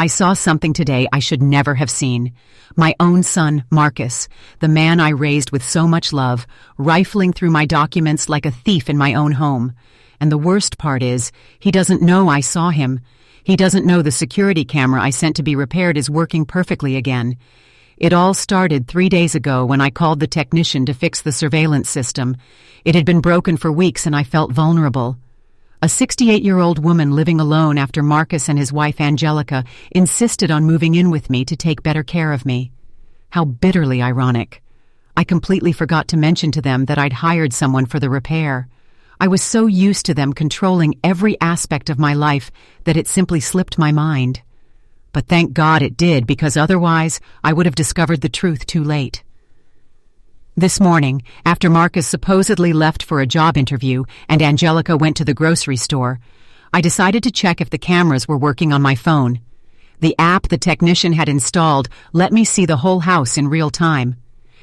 I saw something today I should never have seen. My own son, Marcus, the man I raised with so much love, rifling through my documents like a thief in my own home. And the worst part is, he doesn't know I saw him. He doesn't know the security camera I sent to be repaired is working perfectly again. It all started 3 days ago when I called the technician to fix the surveillance system. It had been broken for weeks and I felt vulnerable. A 68-year-old woman living alone after Marcus and his wife Angelica insisted on moving in with me to take better care of me. How bitterly ironic. I completely forgot to mention to them that I'd hired someone for the repair. I was so used to them controlling every aspect of my life that it simply slipped my mind. But thank God it did, because otherwise I would have discovered the truth too late. This morning, after Marcus supposedly left for a job interview and Angelica went to the grocery store, I decided to check if the cameras were working on my phone. The app the technician had installed let me see the whole house in real time.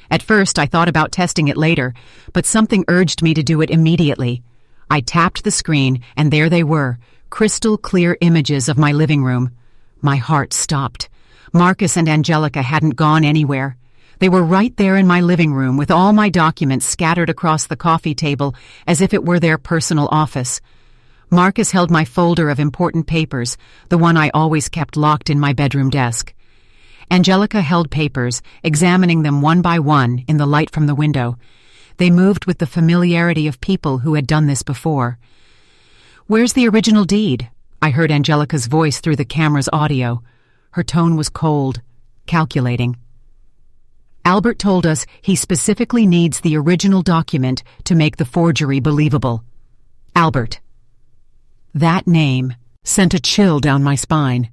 At first, I thought about testing it later, but something urged me to do it immediately. I tapped the screen, and there they were, crystal clear images of my living room. My heart stopped. Marcus and Angelica hadn't gone anywhere. They were right there in my living room with all my documents scattered across the coffee table as if it were their personal office. Marcus held my folder of important papers, the one I always kept locked in my bedroom desk. Angelica held papers, examining them one by one in the light from the window. They moved with the familiarity of people who had done this before. "Where's the original deed?" I heard Angelica's voice through the camera's audio. Her tone was cold, calculating. "Albert told us he specifically needs the original document to make the forgery believable. Albert." That name sent a chill down my spine.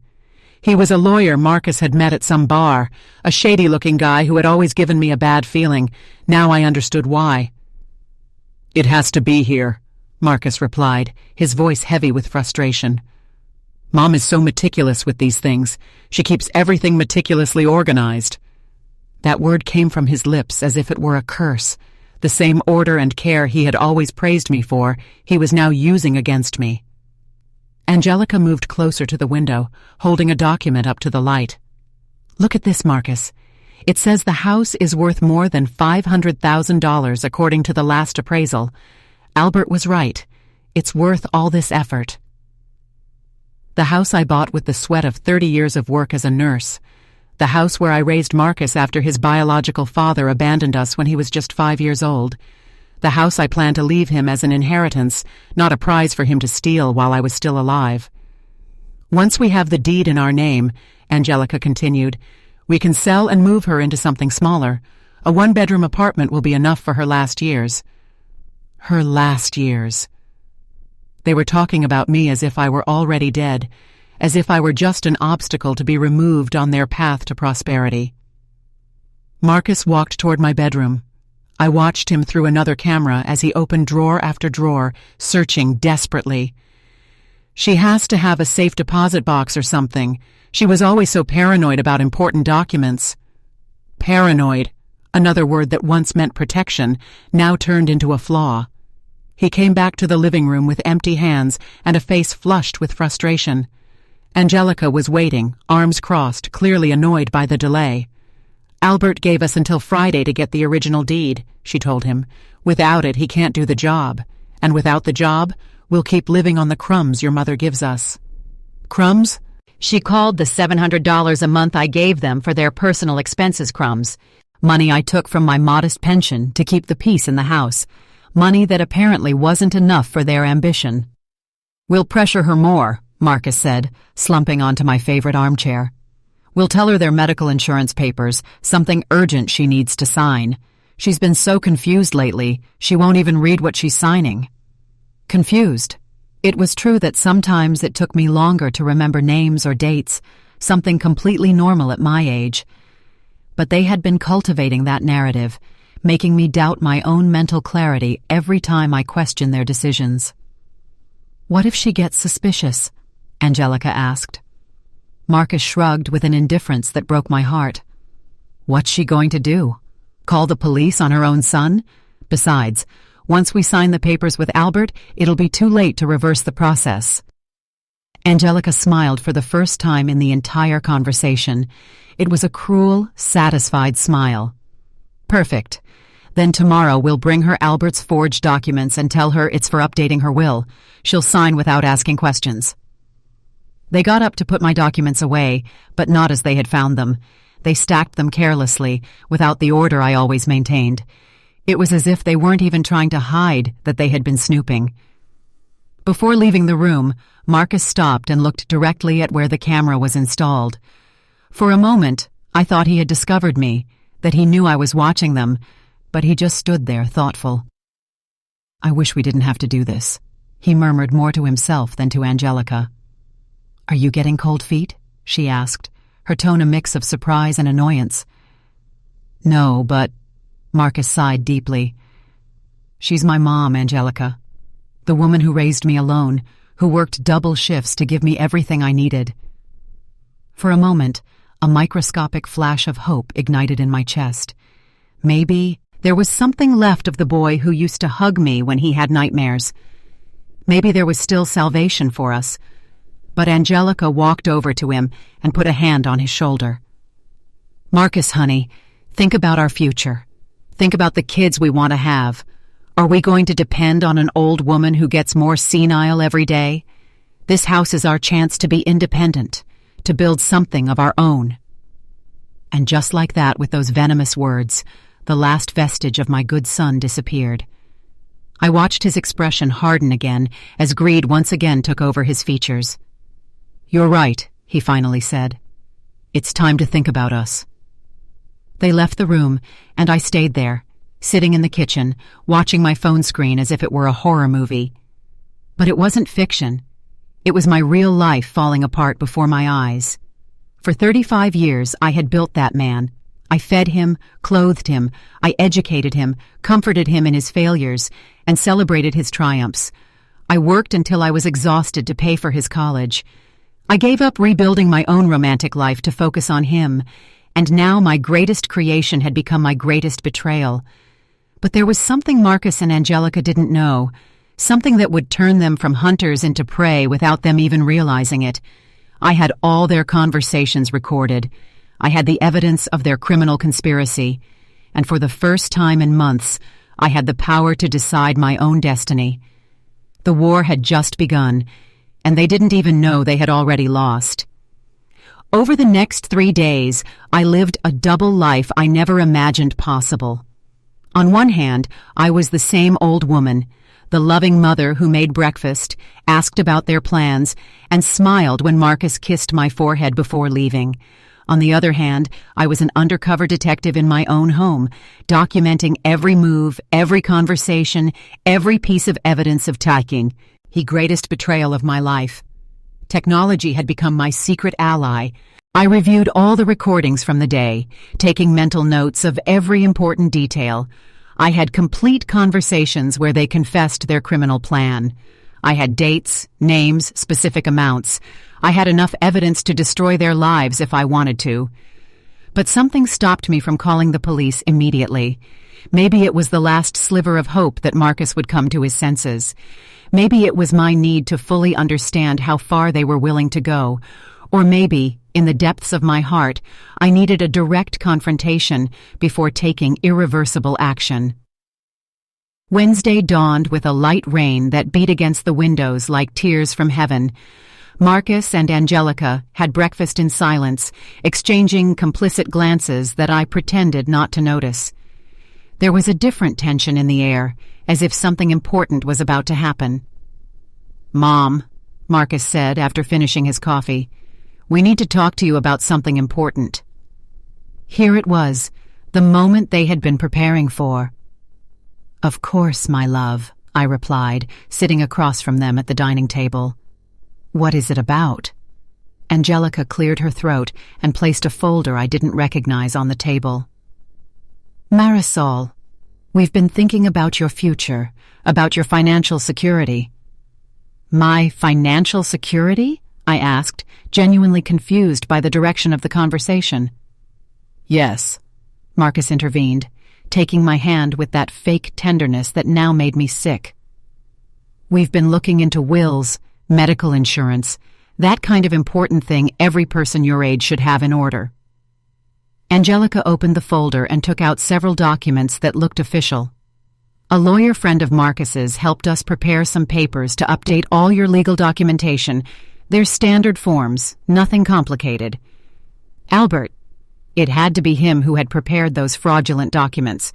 He was a lawyer Marcus had met at some bar, a shady-looking guy who had always given me a bad feeling. Now I understood why. "It has to be here," Marcus replied, his voice heavy with frustration. "Mom is so meticulous with these things. She keeps everything meticulously organized." That word came from his lips as if it were a curse. The same order and care he had always praised me for, he was now using against me. Angelica moved closer to the window, holding a document up to the light. "Look at this, Marcus. It says the house is worth more than $500,000 according to the last appraisal. Albert was right. It's worth all this effort." The house I bought with the sweat of 30 years of work as a nurse. The house where I raised Marcus after his biological father abandoned us when he was just 5 years old. The house I planned to leave him as an inheritance, not a prize for him to steal while I was still alive. "Once we have the deed in our name," Angelica continued, "we can sell and move her into something smaller. A 1-bedroom apartment will be enough for her last years." Her last years. They were talking about me as if I were already dead, as if I were just an obstacle to be removed on their path to prosperity. Marcus walked toward my bedroom. I watched him through another camera as he opened drawer after drawer, searching desperately. "She has to have a safe deposit box or something. She was always so paranoid about important documents." Paranoid, another word that once meant protection, now turned into a flaw. He came back to the living room with empty hands and a face flushed with frustration. Angelica was waiting, arms crossed, clearly annoyed by the delay. "Albert gave us until Friday to get the original deed," she told him. "Without it, he can't do the job. And without the job, we'll keep living on the crumbs your mother gives us." "Crumbs?" She called the $700 a month I gave them for their personal expenses crumbs. Money I took from my modest pension to keep the peace in the house. Money that apparently wasn't enough for their ambition. "We'll pressure her more," Marcus said, slumping onto my favorite armchair. "We'll tell her their medical insurance papers, something urgent she needs to sign. She's been so confused lately, she won't even read what she's signing." Confused. It was true that sometimes it took me longer to remember names or dates, something completely normal at my age. But they had been cultivating that narrative, making me doubt my own mental clarity every time I questioned their decisions. "What if she gets suspicious?" Angelica asked. Marcus shrugged with an indifference that broke my heart. "What's she going to do? Call the police on her own son? Besides, once we sign the papers with Albert, it'll be too late to reverse the process." Angelica smiled for the first time in the entire conversation. It was a cruel, satisfied smile. Perfect. Then tomorrow we'll bring her Albert's forged documents and tell her it's for updating her will. She'll sign without asking questions. They got up to put my documents away, but not as they had found them. They stacked them carelessly, without the order I always maintained. It was as if they weren't even trying to hide that they had been snooping. Before leaving the room, Marcus stopped and looked directly at where the camera was installed. For a moment, I thought he had discovered me, that he knew I was watching them, but he just stood there, thoughtful. "I wish we didn't have to do this," he murmured more to himself than to Angelica. "Are you getting cold feet?" she asked, her tone a mix of surprise and annoyance. "No, but—" Marcus sighed deeply. "She's my mom, Angelica. The woman who raised me alone, who worked double shifts to give me everything I needed." For a moment, a microscopic flash of hope ignited in my chest. Maybe there was something left of the boy who used to hug me when he had nightmares. Maybe there was still salvation for us. But Angelica walked over to him and put a hand on his shoulder. "Marcus, honey, think about our future. Think about the kids we want to have. Are we going to depend on an old woman who gets more senile every day? This house is our chance to be independent, to build something of our own." And just like that, with those venomous words, the last vestige of my good son disappeared. I watched his expression harden again as greed once again took over his features. "You're right," he finally said. "It's time to think about us." They left the room, and I stayed there, sitting in the kitchen, watching my phone screen as if it were a horror movie. But it wasn't fiction. It was my real life falling apart before my eyes. For 35 years, I had built that man. I fed him, clothed him, I educated him, comforted him in his failures, and celebrated his triumphs. I worked until I was exhausted to pay for his college. I gave up rebuilding my own romantic life to focus on him, and now my greatest creation had become my greatest betrayal. But there was something Marcus and Angelica didn't know, something that would turn them from hunters into prey without them even realizing it. I had all their conversations recorded. I had the evidence of their criminal conspiracy, and for the first time in months, I had the power to decide my own destiny. The war had just begun, and they didn't even know they had already lost. Over the next 3 days, I lived a double life I never imagined possible. On one hand, I was the same old woman, the loving mother who made breakfast, asked about their plans, and smiled when Marcus kissed my forehead before leaving. On the other hand, I was an undercover detective in my own home, documenting every move, every conversation, every piece of evidence of Taiking, the greatest betrayal of my life. Technology had become my secret ally. I reviewed all the recordings from the day, taking mental notes of every important detail. I had complete conversations where they confessed their criminal plan. I had dates, names, specific amounts. I had enough evidence to destroy their lives if I wanted to. But something stopped me from calling the police immediately. Maybe it was the last sliver of hope that Marcus would come to his senses. Maybe it was my need to fully understand how far they were willing to go. Or maybe, in the depths of my heart, I needed a direct confrontation before taking irreversible action. Wednesday dawned with a light rain that beat against the windows like tears from heaven. Marcus and Angelica had breakfast in silence, exchanging complicit glances that I pretended not to notice. There was a different tension in the air, as if something important was about to happen. "Mom," Marcus said after finishing his coffee, "we need to talk to you about something important." Here it was, the moment they had been preparing for. "Of course, my love," I replied, sitting across from them at the dining table. "What is it about?" Angelica cleared her throat and placed a folder I didn't recognize on the table. "Marisol, we've been thinking about your future, about your financial security." "My financial security?" I asked, genuinely confused by the direction of the conversation. "Yes," Marcus intervened, taking my hand with that fake tenderness that now made me sick. "We've been looking into wills, medical insurance, That kind of important thing every person your age should have in order. Angelica opened the folder and took out several documents that looked official. A lawyer friend of Marcus's helped us prepare some papers to update all your legal documentation. They're standard forms, nothing complicated. Albert, it had to be him who had prepared those fraudulent documents.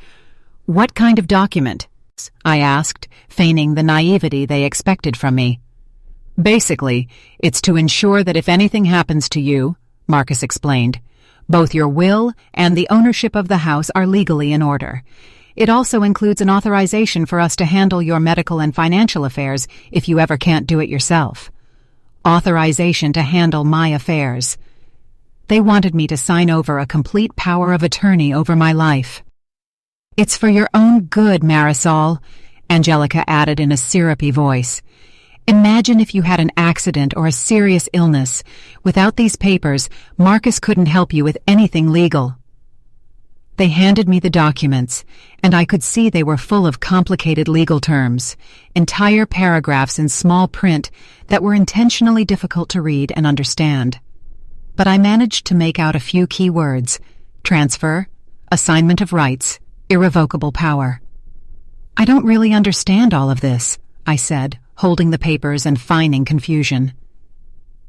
What kind of document? I asked, feigning the naivety they expected from me. Basically, it's to ensure that if anything happens to you, Marcus explained, both your will and the ownership of the house are legally in order. It also includes an authorization for us to handle your medical and financial affairs if you ever can't do it yourself. Authorization to handle my affairs. They wanted me to sign over a complete power of attorney over my life. It's for your own good, Marisol, Angelica added in a syrupy voice. Imagine if you had an accident or a serious illness. Without these papers, Marcus couldn't help you with anything legal. They handed me the documents, and I could see they were full of complicated legal terms, entire paragraphs in small print that were intentionally difficult to read and understand. But I managed to make out a few key words: transfer, assignment of rights, irrevocable power. I don't really understand all of this, I said, holding the papers and feigning confusion.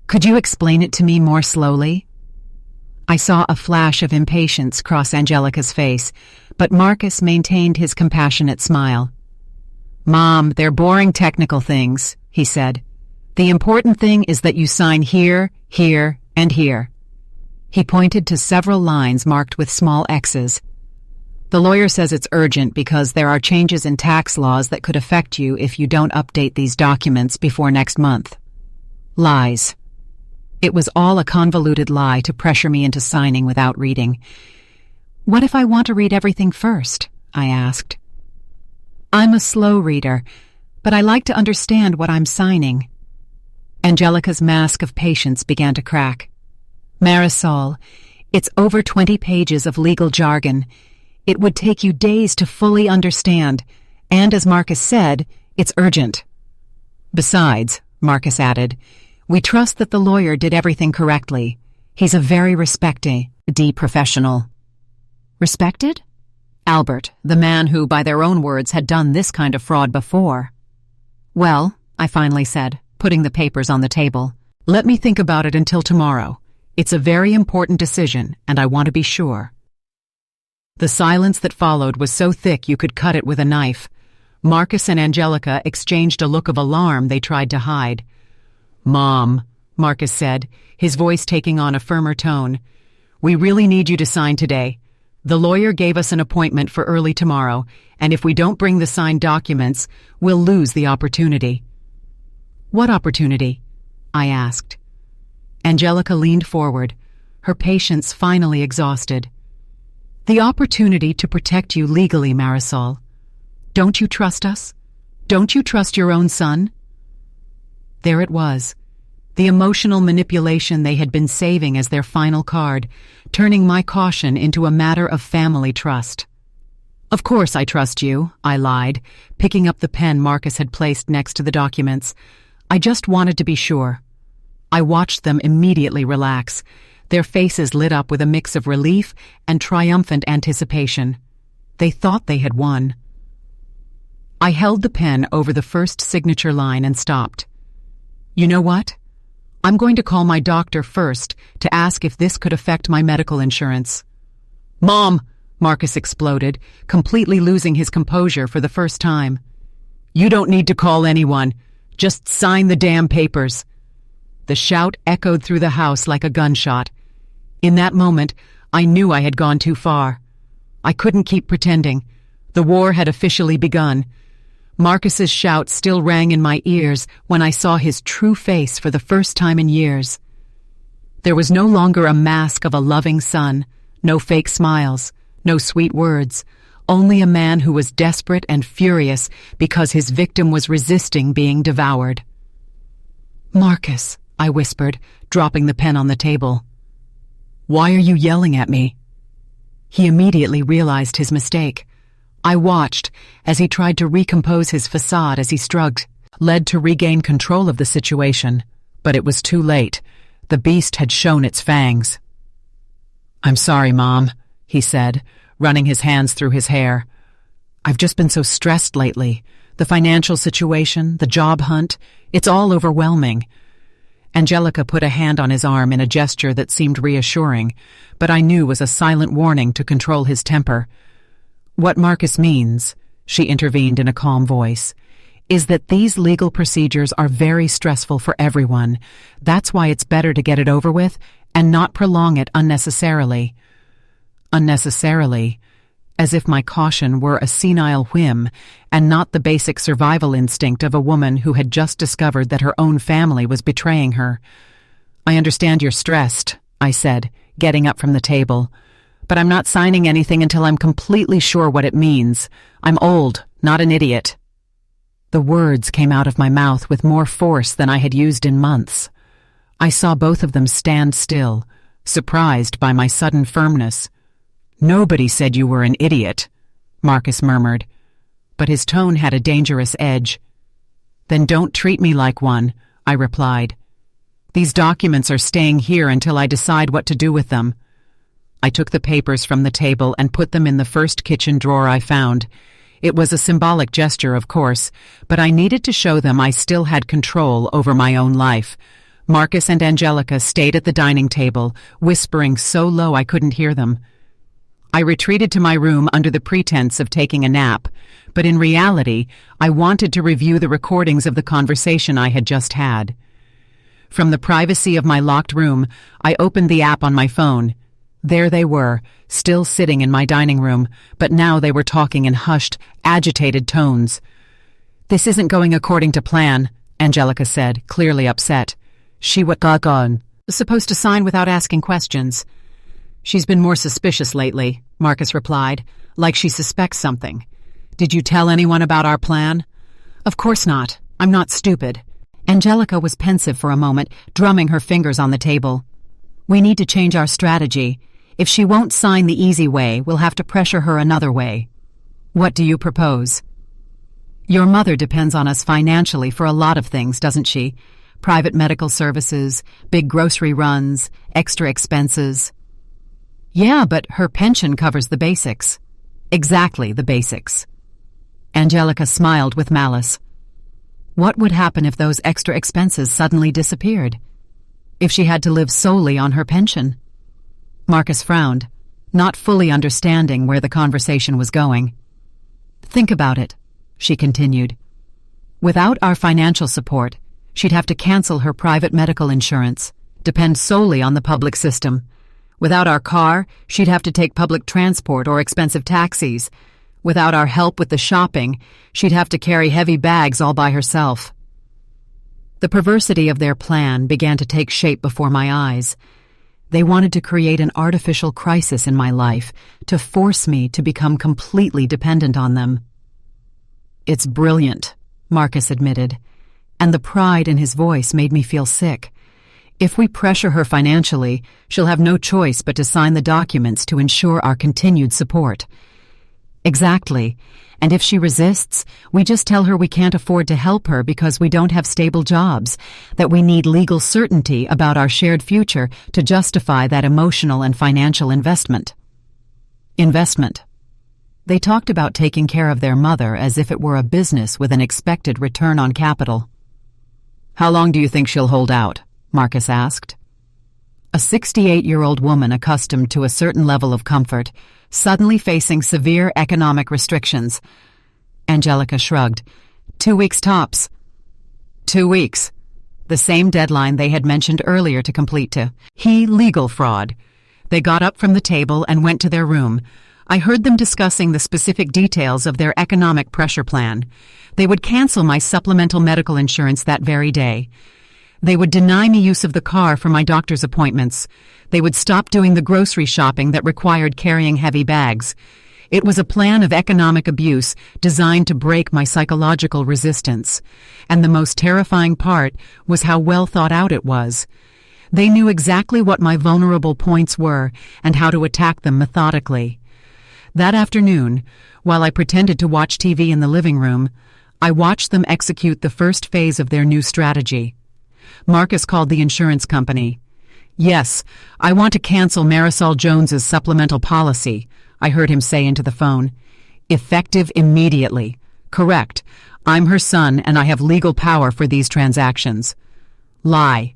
Could you explain it to me more slowly? I saw a flash of impatience cross Angelica's face, but Marcus maintained his compassionate smile. Mom, they're boring technical things, he said. The important thing is that you sign here, here, and here. He pointed to several lines marked with small X's. The lawyer says it's urgent because there are changes in tax laws that could affect you if you don't update these documents before next month. Lies. It was all a convoluted lie to pressure me into signing without reading. What if I want to read everything first? I asked. I'm a slow reader, but I like to understand what I'm signing. Angelica's mask of patience began to crack. Marisol, it's over 20 pages of legal jargon. It would take you days to fully understand, and as Marcus said, it's urgent. Besides, Marcus added, we trust that the lawyer did everything correctly. He's a very respected professional. Respected? Albert, the man who, by their own words, had done this kind of fraud before. Well, I finally said, putting the papers on the table, let me think about it until tomorrow. It's a very important decision, and I want to be sure. The silence that followed was so thick you could cut it with a knife. Marcus and Angelica exchanged a look of alarm they tried to hide. Mom, Marcus said, his voice taking on a firmer tone, we really need you to sign today. The lawyer gave us an appointment for early tomorrow, and if we don't bring the signed documents, we'll lose the opportunity. What opportunity? I asked. Angelica leaned forward, her patience finally exhausted. The opportunity to protect you legally, Marisol. Don't you trust us? Don't you trust your own son? There it was, the emotional manipulation they had been saving as their final card, turning my caution into a matter of family trust. Of course I trust you, I lied, picking up the pen Marcus had placed next to the documents. I just wanted to be sure. I watched them immediately relax. Their faces lit up with a mix of relief and triumphant anticipation. They thought they had won. I held the pen over the first signature line and stopped. You know what? I'm going to call my doctor first to ask if this could affect my medical insurance. Mom, Marcus exploded, completely losing his composure for the first time. You don't need to call anyone. Just sign the damn papers. The shout echoed through the house like a gunshot. In that moment, I knew I had gone too far. I couldn't keep pretending. The war had officially begun. Marcus's shout still rang in my ears when I saw his true face for the first time in years. There was no longer a mask of a loving son, no fake smiles, no sweet words, only a man who was desperate and furious because his victim was resisting being devoured. Marcus, I whispered, dropping the pen on the table. Why are you yelling at me? He immediately realized his mistake. I watched as he tried to recompose his facade as he struggled, led to regain control of the situation. But it was too late. The beast had shown its fangs. "I'm sorry, Mom," he said, running his hands through his hair. "I've just been so stressed lately. The financial situation, the job hunt, it's all overwhelming." Angelica put a hand on his arm in a gesture that seemed reassuring, but I knew was a silent warning to control his temper. "What Marcus means," she intervened in a calm voice, "is that these legal procedures are very stressful for everyone. That's why it's better to get it over with and not prolong it unnecessarily." Unnecessarily, as if my caution were a senile whim and not the basic survival instinct of a woman who had just discovered that her own family was betraying her. "I understand you're stressed," I said, getting up from the table, "but I'm not signing anything until I'm completely sure what it means. I'm old, not an idiot." The words came out of my mouth with more force than I had used in months. I saw both of them stand still, surprised by my sudden firmness. "Nobody said you were an idiot," Marcus murmured, but his tone had a dangerous edge. "Then don't treat me like one," I replied. "These documents are staying here until I decide what to do with them." I took the papers from the table and put them in the first kitchen drawer I found. It was a symbolic gesture, of course, but I needed to show them I still had control over my own life. Marcus and Angelica stayed at the dining table, whispering so low I couldn't hear them. I retreated to my room under the pretense of taking a nap, but in reality, I wanted to review the recordings of the conversation I had just had. From the privacy of my locked room, I opened the app on my phone. There they were, still sitting in my dining room, but now they were talking in hushed, agitated tones. "This isn't going according to plan," Angelica said, clearly upset. "She got on. Supposed to sign without asking questions." "She's been more suspicious lately," Marcus replied, "like she suspects something." "Did you tell anyone about our plan?" "Of course not. I'm not stupid." Angelica was pensive for a moment, drumming her fingers on the table. "We need to change our strategy. If she won't sign the easy way, we'll have to pressure her another way." "What do you propose?" "Your mother depends on us financially for a lot of things, doesn't she? Private medical services, big grocery runs, extra expenses." "Yeah, but her pension covers the basics." "Exactly, the basics." Angelica smiled with malice. "What would happen if those extra expenses suddenly disappeared? If she had to live solely on her pension?" Marcus frowned, not fully understanding where the conversation was going. "Think about it," she continued. "Without our financial support, she'd have to cancel her private medical insurance, depend solely on the public system. Without our car, she'd have to take public transport or expensive taxis. Without our help with the shopping, she'd have to carry heavy bags all by herself." The perversity of their plan began to take shape before my eyes. They wanted to create an artificial crisis in my life, to force me to become completely dependent on them. "It's brilliant," Marcus admitted, and the pride in his voice made me feel sick. "If we pressure her financially, she'll have no choice but to sign the documents to ensure our continued support." "Exactly. And if she resists, we just tell her we can't afford to help her because we don't have stable jobs, that we need legal certainty about our shared future to justify that emotional and financial investment." Investment. They talked about taking care of their mother as if it were a business with an expected return on capital. "How long do you think she'll hold out?" Marcus asked. A 68-year-old woman accustomed to a certain level of comfort, suddenly facing severe economic restrictions. Angelica shrugged. 2 weeks tops. 2 weeks. The same deadline they had mentioned earlier to complete to. Legal fraud. They got up from the table and went to their room. I heard them discussing the specific details of their economic pressure plan. They would cancel my supplemental medical insurance that very day. They would deny me use of the car for my doctor's appointments. They would stop doing the grocery shopping that required carrying heavy bags. It was a plan of economic abuse designed to break my psychological resistance. And the most terrifying part was how well thought out it was. They knew exactly what my vulnerable points were and how to attack them methodically. That afternoon, while I pretended to watch TV in the living room, I watched them execute the first phase of their new strategy. Marcus called the insurance company. "Yes, I want to cancel Marisol Jones's supplemental policy," I heard him say into the phone. "Effective immediately. Correct. I'm her son and I have legal power for these transactions." Lie.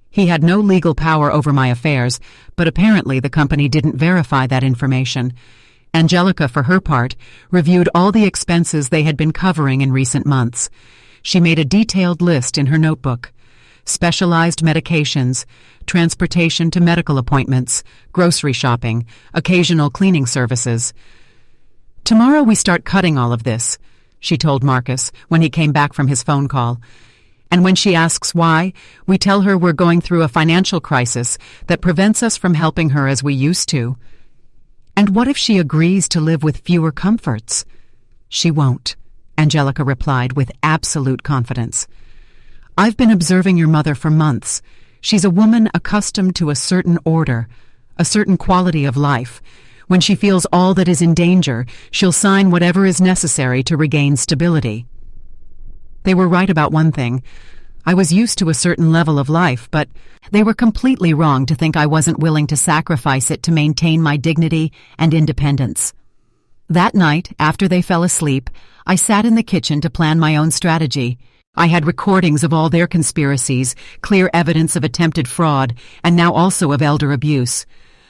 He had no legal power over my affairs, but apparently the company didn't verify that information. Angelica, for her part, reviewed all the expenses they had been covering in recent months. She made a detailed list in her notebook. Specialized medications, transportation to medical appointments, grocery shopping, occasional cleaning services. "Tomorrow we start cutting all of this," she told Marcus when he came back from his phone call. "And when she asks why, we tell her we're going through a financial crisis that prevents us from helping her as we used to." "And what if she agrees to live with fewer comforts?" "She won't," Angelica replied with absolute confidence. "I've been observing your mother for months. She's a woman accustomed to a certain order, a certain quality of life. When she feels all that is in danger, she'll sign whatever is necessary to regain stability." They were right about one thing. I was used to a certain level of life, but they were completely wrong to think I wasn't willing to sacrifice it to maintain my dignity and independence. That night, after they fell asleep, I sat in the kitchen to plan my own strategy. I had recordings of all their conspiracies, clear evidence of attempted fraud, and now also of elder abuse.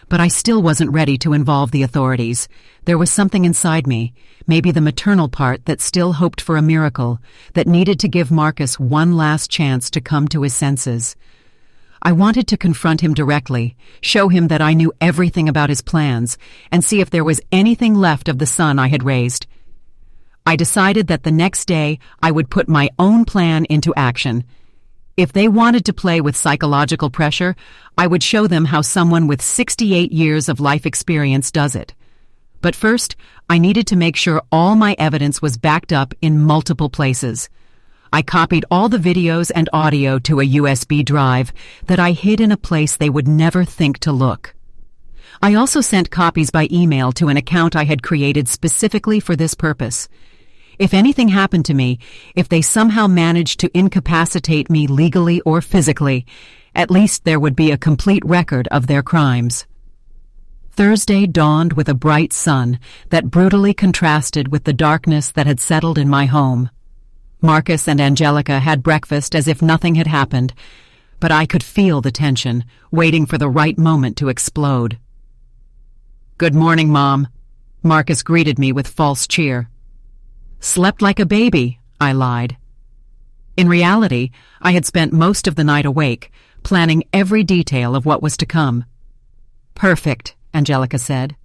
But I still wasn't ready to involve the authorities. There was something inside me, maybe the maternal part that still hoped for a miracle, that needed to give Marcus one last chance to come to his senses. I wanted to confront him directly, show him that I knew everything about his plans, and see if there was anything left of the son I had raised. I decided that the next day I would put my own plan into action. If they wanted to play with psychological pressure, I would show them how someone with 68 years of life experience does it. But first, I needed to make sure all my evidence was backed up in multiple places. I copied all the videos and audio to a USB drive that I hid in a place they would never think to look. I also sent copies by email to an account I had created specifically for this purpose. If anything happened to me, if they somehow managed to incapacitate me legally or physically, at least there would be a complete record of their crimes. Thursday dawned with a bright sun that brutally contrasted with the darkness that had settled in my home. Marcus and Angelica had breakfast as if nothing had happened, but I could feel the tension, waiting for the right moment to explode. "Good morning, Mom," Marcus greeted me with false cheer. "Slept like a baby," I lied. In reality, I had spent most of the night awake, planning every detail of what was to come. "Perfect," Angelica said,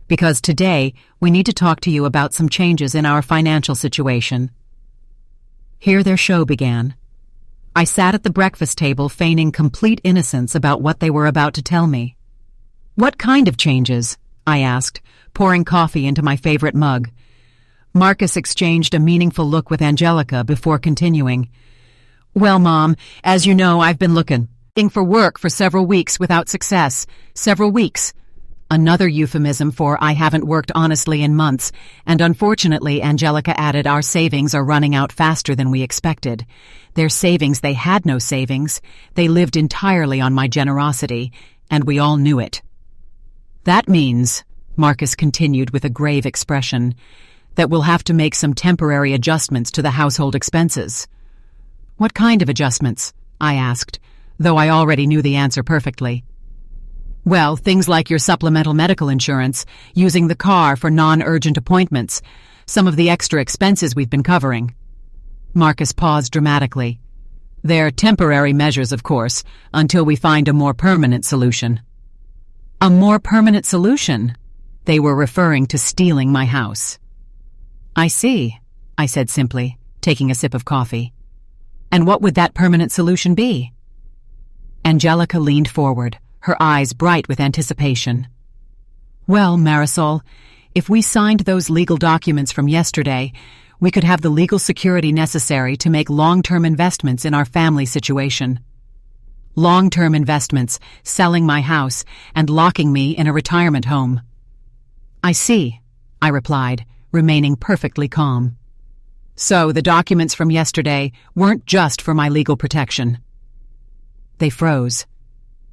"because today we need to talk to you about some changes in our financial situation." Here their show began. I sat at the breakfast table feigning complete innocence about what they were about to tell me. "What kind of changes?" I asked, pouring coffee into my favorite mug. Marcus exchanged a meaningful look with Angelica before continuing. "Well, Mom, as you know, I've been looking for work for several weeks without success. Several weeks. Another euphemism for I haven't worked honestly in months, and unfortunately, Angelica added, our savings are running out faster than we expected. Their savings, they had no savings. They lived entirely on my generosity, and we all knew it. That means," Marcus continued with a grave expression, "that we'll have to make some temporary adjustments to the household expenses." "What kind of adjustments?" I asked, though I already knew the answer perfectly. "Well, things like your supplemental medical insurance, using the car for non-urgent appointments, some of the extra expenses we've been covering." Marcus paused dramatically. "They're temporary measures, of course, until we find a more permanent solution." "A more permanent solution?" They were referring to stealing my house. "I see," I said simply, taking a sip of coffee. "And what would that permanent solution be?" Angelica leaned forward, her eyes bright with anticipation. "Well, Marisol, if we signed those legal documents from yesterday, we could have the legal security necessary to make long-term investments in our family situation. Long-term investments, selling my house, and locking me in a retirement home." "I see," I replied, remaining perfectly calm. "So the documents from yesterday weren't just for my legal protection." They froze.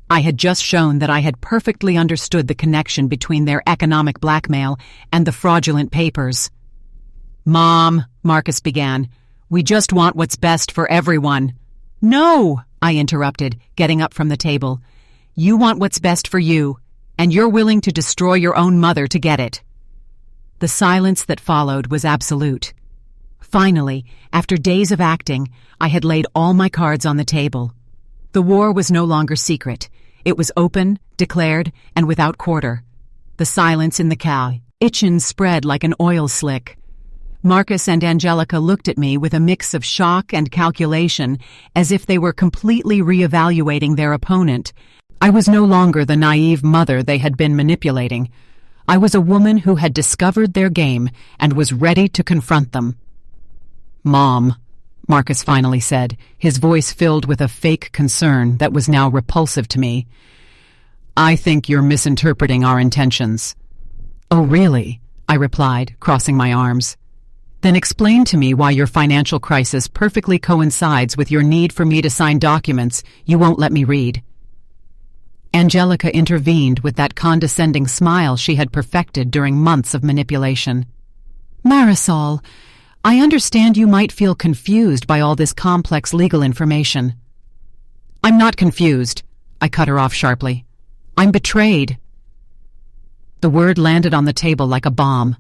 I had just shown that I had perfectly understood the connection between their economic blackmail and the fraudulent papers. "Mom," Marcus began, "we just want what's best for everyone." "No," I interrupted, getting up from the table. "You want what's best for you, and you're willing to destroy your own mother to get it." The silence that followed was absolute. Finally, after days of acting, I had laid all my cards on the table. The war was no longer secret. It was open, declared, and without quarter. The silence in the kitchen spread like an oil slick. Marcus and Angelica looked at me with a mix of shock and calculation, as if they were completely reevaluating their opponent. I was no longer the naive mother they had been manipulating. I was a woman who had discovered their game and was ready to confront them. "Mom," Marcus finally said, his voice filled with a fake concern that was now repulsive to me. "I think you're misinterpreting our intentions." "Oh, really?" I replied, crossing my arms. "Then explain to me why your financial crisis perfectly coincides with your need for me to sign documents you won't let me read." Angelica intervened with that condescending smile she had perfected during months of manipulation. "Marisol, I understand you might feel confused by all this complex legal information." "I'm not confused," I cut her off sharply. "I'm betrayed." The word landed on the table like a bomb.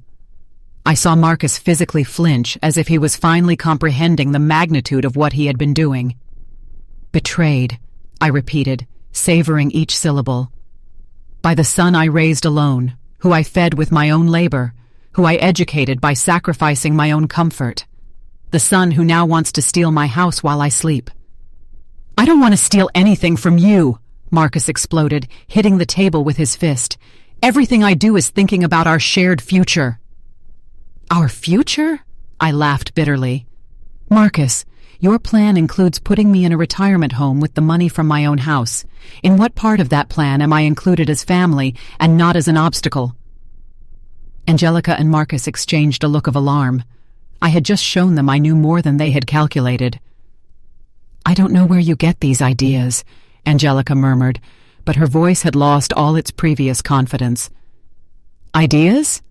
I saw Marcus physically flinch as if he was finally comprehending the magnitude of what he had been doing. "Betrayed," I repeated, savoring each syllable. "By the son I raised alone, who I fed with my own labor, who I educated by sacrificing my own comfort. The son who now wants to steal my house while I sleep." "I don't want to steal anything from you," Marcus exploded, hitting the table with his fist. "Everything I do is thinking about our shared future." "Our future?" I laughed bitterly. "Marcus, your plan includes putting me in a retirement home with the money from my own house. In what part of that plan am I included as family and not as an obstacle?" Angelica and Marcus exchanged a look of alarm. I had just shown them I knew more than they had calculated. "I don't know where you get these ideas," Angelica murmured, but her voice had lost all its previous confidence. "Ideas?"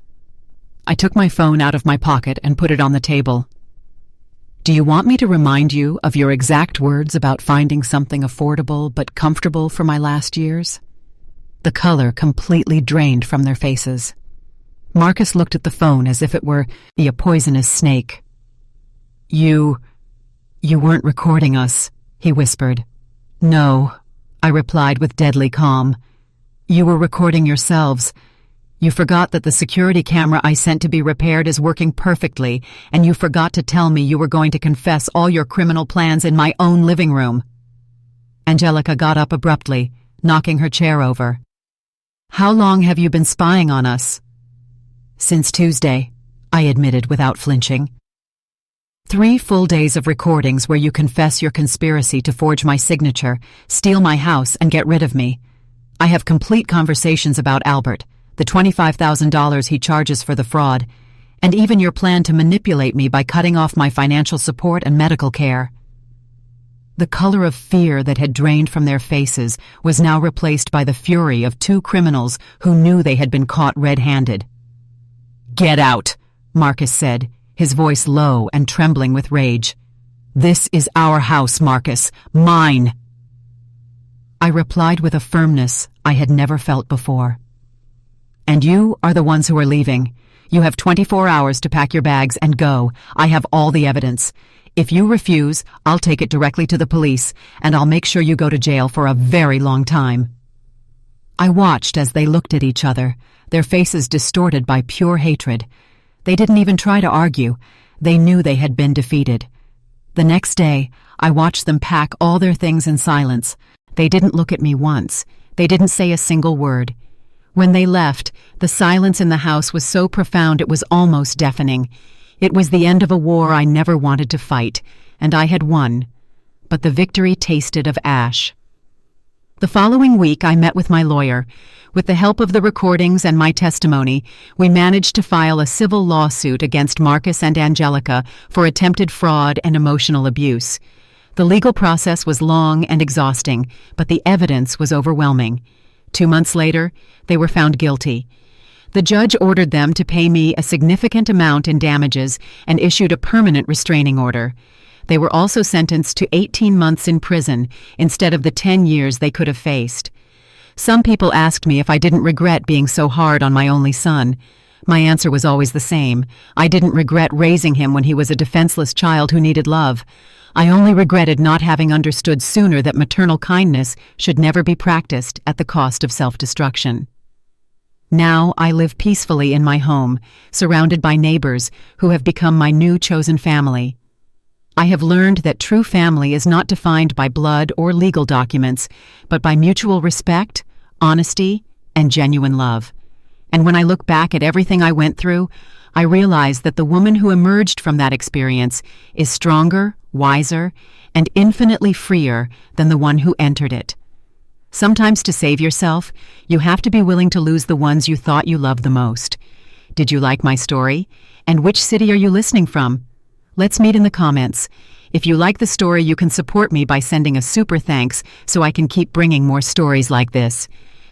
I took my phone out of my pocket and put it on the table. "Do you want me to remind you of your exact words about finding something affordable but comfortable for my last years?" The color completely drained from their faces. Marcus looked at the phone as if it were a poisonous snake. You weren't recording us," he whispered. "No," I replied with deadly calm. "You were recording yourselves. You forgot that the security camera I sent to be repaired is working perfectly, and you forgot to tell me you were going to confess all your criminal plans in my own living room." Angelica got up abruptly, knocking her chair over. "How long have you been spying on us?" "Since Tuesday," I admitted without flinching. 3 full days of recordings where you confess your conspiracy to forge my signature, steal my house, and get rid of me. I have complete conversations about Albert, the $25,000 he charges for the fraud, and even your plan to manipulate me by cutting off my financial support and medical care." The color of fear that had drained from their faces was now replaced by the fury of 2 criminals who knew they had been caught red-handed. "Get out," Marcus said, his voice low and trembling with rage. "This is our house, Marcus. Mine." I replied with a firmness I had never felt before. "And you are the ones who are leaving. You have 24 hours to pack your bags and go. I have all the evidence. If you refuse, I'll take it directly to the police, and I'll make sure you go to jail for a very long time." I watched as they looked at each other, their faces distorted by pure hatred. They didn't even try to argue. They knew they had been defeated. The next day, I watched them pack all their things in silence. They didn't look at me once. They didn't say a single word. When they left, the silence in the house was so profound it was almost deafening. It was the end of a war I never wanted to fight, and I had won. But the victory tasted of ash. The following week, I met with my lawyer. With the help of the recordings and my testimony, we managed to file a civil lawsuit against Marcus and Angelica for attempted fraud and emotional abuse. The legal process was long and exhausting, but the evidence was overwhelming. 2 months later, they were found guilty. The judge ordered them to pay me a significant amount in damages and issued a permanent restraining order. They were also sentenced to 18 months in prison instead of the 10 years they could have faced. Some people asked me if I didn't regret being so hard on my only son. My answer was always the same. I didn't regret raising him when he was a defenseless child who needed love. I only regretted not having understood sooner that maternal kindness should never be practiced at the cost of self-destruction. Now I live peacefully in my home, surrounded by neighbors who have become my new chosen family. I have learned that true family is not defined by blood or legal documents, but by mutual respect, honesty, and genuine love. And when I look back at everything I went through, I realize that the woman who emerged from that experience is stronger, wiser, and infinitely freer than the one who entered it. Sometimes to save yourself, you have to be willing to lose the ones you thought you loved the most. Did you like my story? And which city are you listening from? Let's meet in the comments. If you like the story, you can support me by sending a super thanks so I can keep bringing more stories like this.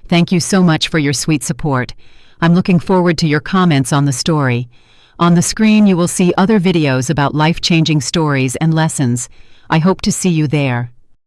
Thank you so much for your sweet support. I'm looking forward to your comments on the story. On the screen, you will see other videos about life-changing stories and lessons. I hope to see you there.